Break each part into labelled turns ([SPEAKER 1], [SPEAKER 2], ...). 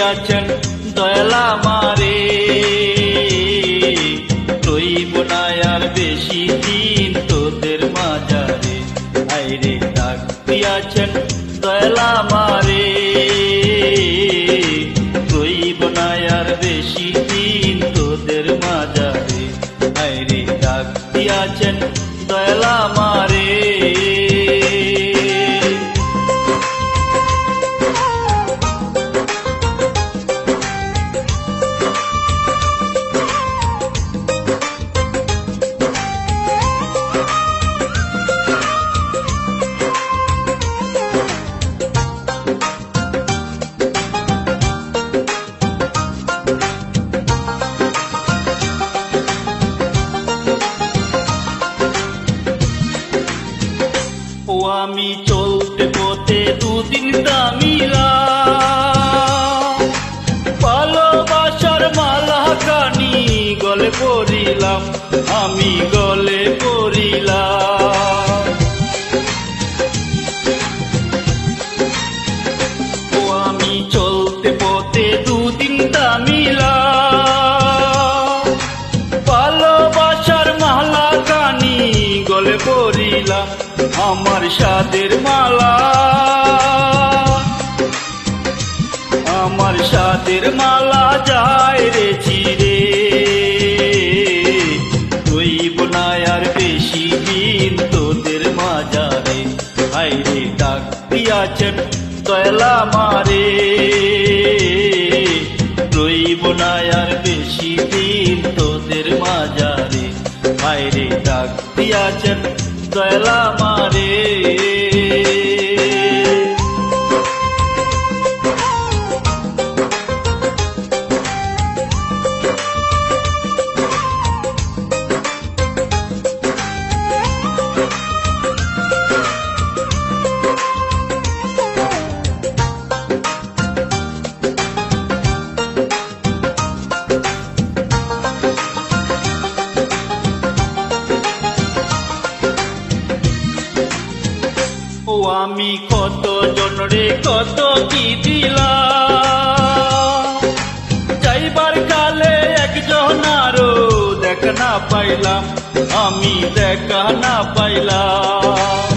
[SPEAKER 1] দিয়াছেন দয়াল আমারে, রইব না আর বেশি দিন তোদের মাঝারে। আইরে ডাক দিয়াছেন দয়াল আমারে, রইব না আর বেশি দিন তোদের মাঝারে। আইরে ডাক দিয়াছেন দয়াল আমারে। ও আমি চলতে পথে দুদিন দামিলা, ভালোবাসার মালা কানি গলে পড়িলাম, আমি গলে পড়িলাম। ও আমি চলতে পথে দুদিন দামিলা, ভালোবাসার মালা কানি গলে পড়িলাম, আমার সাদের মালা, আমার সাদের মালা যায় রে চিরে। রইব না আর বেশি দিন তোদের মাঝারে। আইরে ডাক দিয়াছেন দয়াল আমারে, রইব না আর বেশি দিন তোদের মাঝারে। আইরে ডাক দিয়াছেন দয়াল আমারে। ও আমি কত জনরে কত কি দিলাম, যাইবার কালে একজন আরো দেখা না পাইলাম, আমি দেখা না পাইলাম।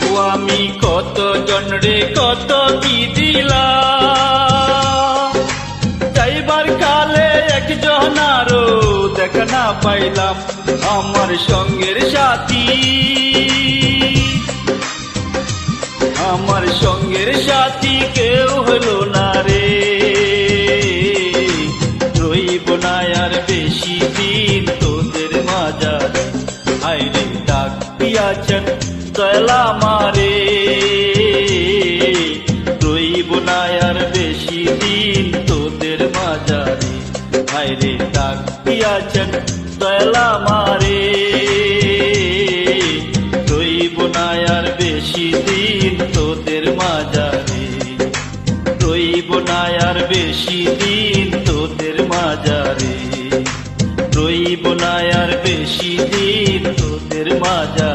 [SPEAKER 1] ও আমি কত জনরে কত কি দিলাম, যাইবার কালে একজন আরো দেখা না পাইলাম, আমার সঙ্গের সাথী, আমার সঙ্গের সাথী কেউ হলো না রে। রইব না আর বেশি দিন তোদের মাঝারে। আইরে ডাক দিয়াছেন দয়াল আমারে, রইব না আর বেশি দিন তোদের মাঝারে। আইরে ডাক দিয়াছেন দয়াল আমারে, রইব না আর বেশি দিন তোদের মাঝারে। রইব না আর বেশি দিন তোদের মাঝারে। রইব না আর বেশি দিন তোদের মাঝারে।